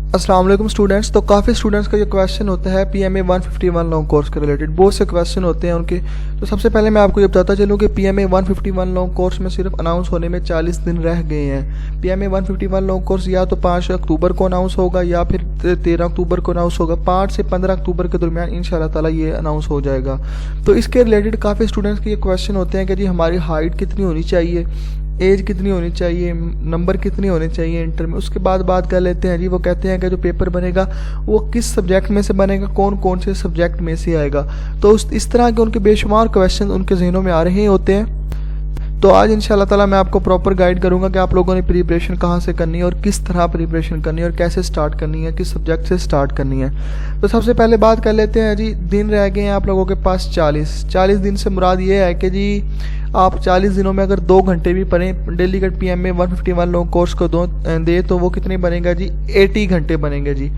अस्सलाम वालेकुम स्टूडेंट्स। तो काफ़ी स्टूडेंट्स का ये क्वेश्चन होता है PMA 151 लॉन्ग कोर्स के रिलेटेड, बहुत से क्वेश्चन होते हैं उनके। तो सबसे पहले मैं आपको ये बताता चलूँ कि PMA 151 लॉन्ग कोर्स में सिर्फ अनाउंस होने में 40 दिन रह गए हैं। PMA 151 लॉन्ग कोर्स या तो 5 अक्टूबर को अनाउंस होगा या फिर 13 अक्टूबर को अनाउंस होगा। 5 से 15 अक्टूबर के दरमियान इंशाल्लाह ताला ये अनाउंस हो जाएगा। तो इसके रिलेटेड काफ़ी स्टूडेंट्स के ये क्वेश्चन होते हैं कि जी हमारी हाइट कितनी होनी चाहिए, एज कितनी होनी चाहिए, नंबर कितने होने चाहिए इंटर में। उसके बाद बात कर लेते हैं जी, वो कहते हैं कि जो पेपर बनेगा वो किस सब्जेक्ट में से बनेगा, कौन कौन से सब्जेक्ट में से आएगा। तो इस तरह के उनके बेशुमार क्वेश्चन उनके जहनों में आ रहे होते हैं। तो आज इंशाल्लाह ताला मैं आपको प्रॉपर गाइड करूंगा कि आप लोगों ने प्रिपरेशन कहाँ से करनी है और किस तरह प्रिपरेशन करनी है और कैसे स्टार्ट करनी है, किस सब्जेक्ट से स्टार्ट करनी है। तो सबसे पहले बात कर लेते हैं जी, दिन रह गए हैं आप लोगों के पास 40 दिन से मुराद ये है कि जी आप 40 दिनों में अगर 2 घंटे भी पढ़ें डेली का PMA 151 लॉन्ग कोर्स को दे तो वो कितने बनेगा जी, 80 घंटे बनेंगे जी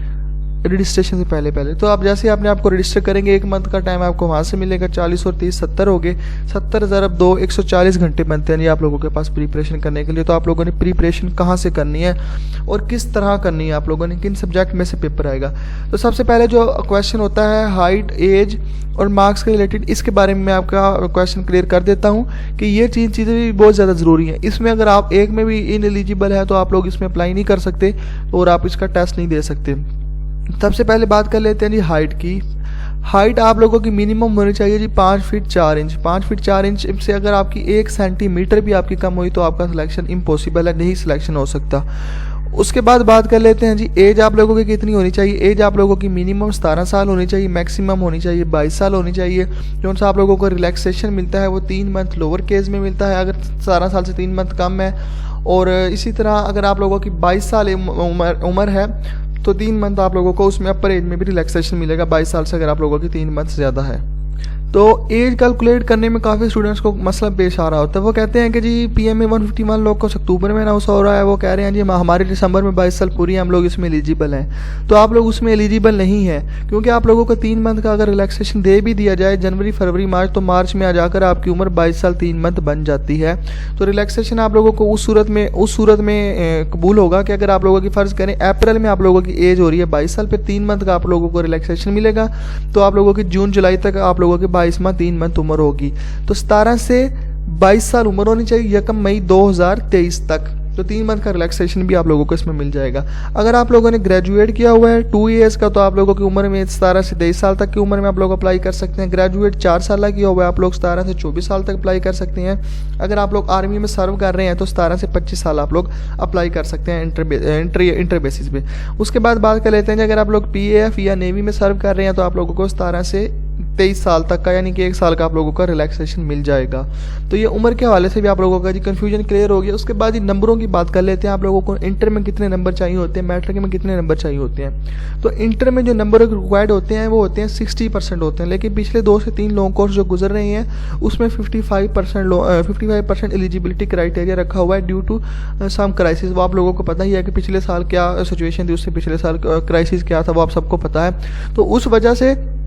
रजिस्ट्रेशन से पहले। तो आप जैसे अपने आप को रजिस्टर करेंगे, 1 मंथ का टाइम आपको वहाँ से मिलेगा। 40 और 30 70 हो गए, 70 ज़रब 2 140 घंटे बनते हैं ये आप लोगों के पास प्रिपरेशन करने के लिए। तो आप लोगों ने प्रिपरेशन कहाँ से करनी है और किस तरह करनी है, आप लोगों ने किन सब्जेक्ट में से पेपर आएगा। तो सबसे पहले जो क्वेश्चन होता है हाइट, एज और मार्क्स के रिलेटेड, इसके बारे में मैं आपका क्वेश्चन क्लियर कर देता हूँ कि ये चीज़ें भी बहुत ज़्यादा ज़रूरी हैं। इसमें अगर आप एक में भी इनएलिजिबल है तो आप लोग इसमें अप्लाई नहीं कर सकते और आप इसका टेस्ट नहीं दे सकते। सबसे पहले बात कर लेते हैं जी हाइट की। हाइट आप लोगों की मिनिमम होनी चाहिए जी 5 फीट 4 इंच। 5 फीट 4 इंच से अगर आपकी 1 सेंटीमीटर भी आपकी कम हुई तो आपका सिलेक्शन इम्पॉसिबल है, नहीं सिलेक्शन हो सकता। उसके बाद बात कर लेते हैं जी एज आप लोगों की कितनी होनी चाहिए। एज आप लोगों की मिनिमम 17 साल होनी चाहिए, मैक्सिमम होनी चाहिए 22 साल होनी चाहिए। जो सा आप लोगों को रिलैक्सेशन मिलता है वो 3 मंथ लोअर केस में मिलता है अगर 17 साल से 3 मंथ कम है। और इसी तरह अगर आप लोगों की 22 साल उम्र है तो 3 मंथ आप लोगों को उसमें अपर एज में भी रिलैक्सेशन मिलेगा 22 साल से अगर आप लोगों की 3 मंथ ज़्यादा है। तो एज कैलकुलेट करने में काफ़ी स्टूडेंट्स को मसला पेश आ रहा होता है। वो कहते हैं कि जी PMA 151 लोग को अक्टूबर में अनाउंस हो रहा है, वो कह रहे हैं जी हमारे दिसंबर में 22 साल पूरी है, हम लोग इसमें एलिजिबल हैं। तो आप लोग उसमें एलिजिबल नहीं हैं क्योंकि आप लोगों को 3 मंथ का अगर रिलैक्सेशन दे भी दिया जाए जनवरी फरवरी मार्च, तो मार्च में आ जाकर आपकी उम्र 22 साल 3 मंथ बन जाती है। तो रिलैक्सेशन आप लोगों को उस सूरत में कबूल होगा कि अगर आप लोगों की फ़र्ज़ करें अप्रैल में आप लोगों की एज हो रही है 22 साल, फिर 3 मंथ का आप लोगों को रिलैक्सेशन मिलेगा तो आप लोगों की जून जुलाई तक आप लोगों की 22 माह 3 मंथ उम्र होगी। तो 17 से 22 साल उम्र होनी चाहिए 1 मई 2023 तक। तो 3 मंथ का रिलैक्सेशन भी आप लोगों को इसमें मिल जाएगा। अगर आप लोगों ने ग्रेजुएट किया हुआ है 2 ईयर्स का तो आप लोगों की उम्र में 17 से 23 साल तक की उम्र में आप लोग अप्लाई कर सकते हैं। ग्रेजुएट 4 साल किया हुआ है आप लोग 17 से 24 साल तक अप्लाई कर सकते हैं। अगर आप लोग आर्मी में सर्व कर रहे हैं तो 17 से 25 साल आप लोग अप्लाई कर सकते हैं इंटर बेसिस पे। उसके बाद बात कर लेते हैं अगर आप लोग PAF या नेवी में सर्व कर रहे हैं तो आप लोगों को 17 से 23 साल तक का यानी कि 1 साल का आप लोगों का रिलैक्सेशन मिल जाएगा। तो ये उम्र के हवाले से भी आप लोगों का जी कन्फ्यूजन क्लियर हो गया। उसके बाद ये नंबरों की बात कर लेते हैं। आप लोगों को इंटर में कितने नंबर चाहिए होते हैं, मैट्रिक में कितने नंबर चाहिए होते हैं। तो इंटर में जो नंबर रिक्वायर्ड होते हैं वो होते हैं 60% होते हैं, लेकिन पिछले 2 से 3 लॉन्ग कोर्स जो गुजर रहे हैं उसमें 55% एलिजिबिलिटी क्राइटेरिया रखा हुआ है ड्यू टू सम क्राइसिस। वो आप लोगों को पता ही है कि पिछले साल क्या सिचुएशन थी, उससे पिछले साल क्राइसिस क्या था वो आप सबको पता है। तो उस वजह से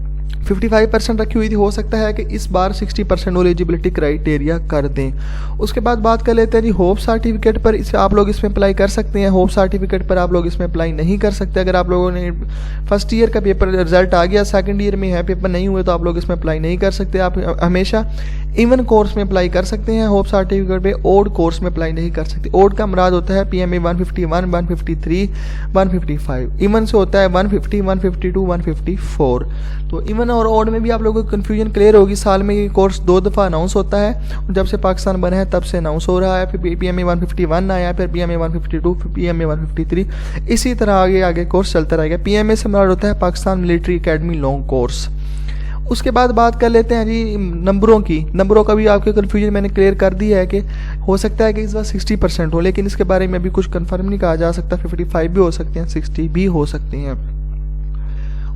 55% रखी हुई थी, हो सकता है कि इस बार 60% एलिजिबिलिटी क्राइटेरिया कर दें। उसके बाद बात कर लेते हैं जी होप सर्टिफिकेट पर। इसे आप लोग इसमें अप्लाई कर सकते हैं। होप सर्टिफिकेट पर आप लोग इसमें अप्लाई नहीं कर सकते। अगर आप लोगों ने फर्स्ट ईयर का पेपर रिजल्ट आ गया, सेकंड ईयर में है पेपर नहीं हुए तो आप लोग इसमें अप्लाई नहीं कर सकते। आप हमेशा इवन कोर्स में अप्लाई कर सकते हैं होप सर्टिफिकेट पे, ओड कोर्स में अप्लाई नहीं कर सकते। ओड का मुराद होता है PMA 151 153 155, इवन से होता है 150 152 154। तो इवन और ओड में भी आप लोगों को कन्फ्यूजन क्लियर होगी। साल में ये कोर्स 2 दफ़ा अनाउंस होता है और जब से पाकिस्तान बना है तब से अनाउंस हो रहा है। फिर PMA 151 आया, फिर PMA 152, फिर PMA 153, इसी तरह आगे कोर्स चलता रहेगा। PMA से मुराद होता है Pakistan military academy long course. उसके बाद बात कर लेते हैं जी नंबरों की। नंबरों का भी आपके कन्फ्यूजन मैंने क्लियर कर दिया है कि हो सकता है कि इस बार 60% हो, लेकिन इसके बारे में अभी कुछ कंफर्म नहीं कहा जा सकता। 55 भी हो सकते हैं, 60 भी हो सकते हैं।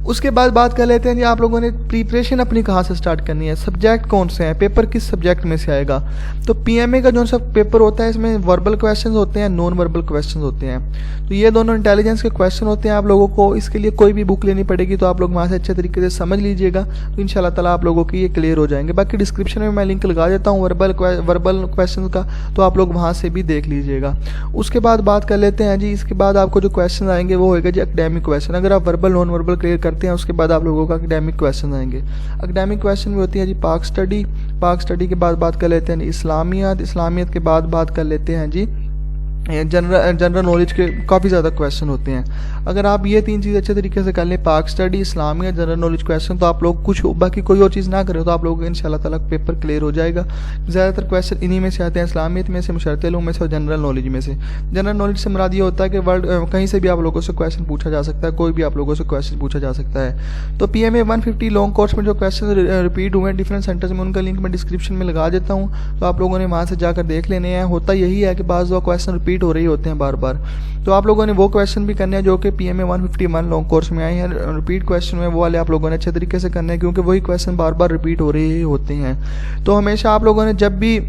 उसके बाद बात कर लेते हैं जी आप लोगों ने प्रिपरेशन अपनी कहाँ से स्टार्ट करनी है, सब्जेक्ट कौन से हैं, पेपर किस सब्जेक्ट में से आएगा। तो पीएमए का जो सा पेपर होता है इसमें वर्बल क्वेश्चंस होते हैं, नॉन वर्बल क्वेश्चंस होते हैं। तो ये दोनों इंटेलिजेंस के क्वेश्चन होते हैं आप लोगों को। इसके लिए कोई भी बुक लेनी पड़ेगी, तो आप लोग वहाँ से अच्छे तरीके से समझ लीजिएगा, तो इंशाल्लाह ताला आप लोगों की ये क्लियर हो जाएंगे। बाकी डिस्क्रिप्शन में मैं लिंक लगा देता हूँ वर्बल क्वेश्चन का, तो आप लोग वहाँ से भी देख लीजिएगा। उसके बाद बात कर लेते हैं जी, इसके बाद आपको जो क्वेश्चन आएंगे वो होगा जी एकेडमिक क्वेश्चन। अगर आप वर्बल नॉन वर्बल क्लियर करते हैं उसके बाद आप लोगों का एकेडमिक क्वेश्चन आएंगे। एकेडमिक क्वेश्चन में होती है जी पाक स्टडी के बाद बात कर लेते हैं इस्लामियत के बाद बात कर लेते हैं जी जनरल नॉलेज के काफ़ी ज़्यादा क्वेश्चन होते हैं। अगर आप ये तीन चीज़ अच्छे तरीके से कर लें, पाक स्टडी, इस्लामियत, जनरल नॉलेज क्वेश्चन, तो आप लोग कुछ बाकी कोई और चीज़ ना करें तो आप लोगों का इंशाल्लाह ताला पेपर क्लियर हो जाएगा। ज़्यादातर क्वेश्चन इन्हीं में से आते हैं, इस्लामियत में से, मुशर्रअत उलूम में से और जनरल नॉलेज में से। जनरल नॉलेज से मुराद ये होता है कि वर्ल्ड कहीं से भी आप लोगों से क्वेश्चन पूछा जा सकता है, कोई भी आप लोगों से क्वेश्चन पूछा जा सकता है। तो PMA 150 लॉन्ग कोर्स में जो क्वेश्चन रिपीट हुए हैं डिफरेंट सेंटर्स में, उनका लिंक मैं डिस्क्रिप्शन में लगा देता हूँ, तो आप लोगों ने वहाँ से जाकर देख लेने हैं। होता यही है कि बाज़ वो क्वेश्चन रिपीट हो रही होते हैं बार, तो आप लोगों ने वो क्वेश्चन भी करने हैं जो कि PMA 151 लॉन्ग कोर्स में आए हैं। रिपीट क्वेश्चन में वो वाले आप लोगों ने अच्छे तरीके से करने हैं, क्योंकि वही क्वेश्चन बार बार रिपीट हो रहे होते हैं। तो हमेशा आप लोगों ने जब भी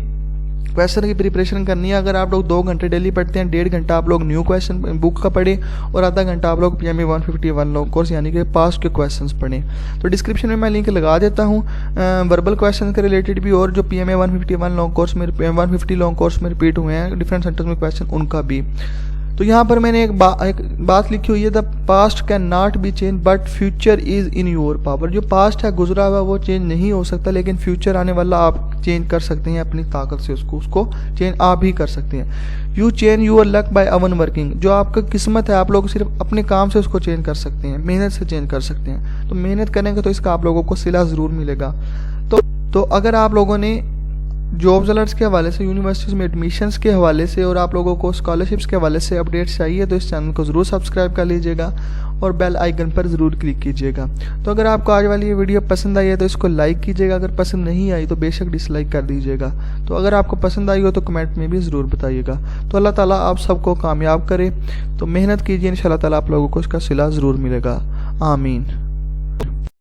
क्वेश्चन की प्रिपरेशन करनी है, अगर आप लोग 2 घंटे डेली पढ़ते हैं, 1.5 घंटा आप लोग न्यू क्वेश्चन बुक का पढ़ें और आधा घंटा आप लोग PMA 151 लॉन्ग कोर्स यानी कि पास्ट के क्वेश्चंस पढ़ें। तो डिस्क्रिप्शन में मैं लिंक लगा देता हूँ वर्बल क्वेश्चन के रिलेटेड भी, और जो PMA 151 लॉन्ग कोर्स में 150 लॉन्ग कोर्स में रिपीट हुए हैं डिफरेंट सेंटर्स में क्वेश्चन, उनका भी। तो यहाँ पर मैंने एक बात लिखी हुई है, the past can not be change but future is in your power. जो पास्ट है गुजरा हुआ वो चेंज नहीं हो सकता, लेकिन फ्यूचर आने वाला आप चेंज कर सकते हैं अपनी ताकत से, उसको चेंज आप ही कर सकते हैं। You change your luck by own working. जो आपका किस्मत है आप लोग सिर्फ अपने काम से उसको चेंज कर सकते हैं, मेहनत से चेंज कर सकते हैं। तो मेहनत करेंगे तो इसका आप लोगों को सिला ज़रूर मिलेगा। तो अगर आप लोगों ने जॉब्स अलर्ट्स के हवाले से, यूनिवर्सिटीज़ में एडमिशन्स के हवाले से और आप लोगों को स्कॉलरशिप्स के हवाले से अपडेट्स चाहिए, तो इस चैनल को ज़रूर सब्सक्राइब कर लीजिएगा और बेल आइकन पर ज़रूर क्लिक कीजिएगा। तो अगर आपको आज वाली ये वीडियो पसंद आई है तो इसको लाइक कीजिएगा, अगर पसंद नहीं आई तो बेशक डिसलाइक कर दीजिएगा। तो अगर आपको पसंद आई हो तो कमेंट में भी ज़रूर बताइएगा। तो अल्लाह ताला आप सबको कामयाब करे। तो मेहनत कीजिए, इंशाल्लाह ताला आप लोगों को इसका सिला ज़रूर मिलेगा। आमीन।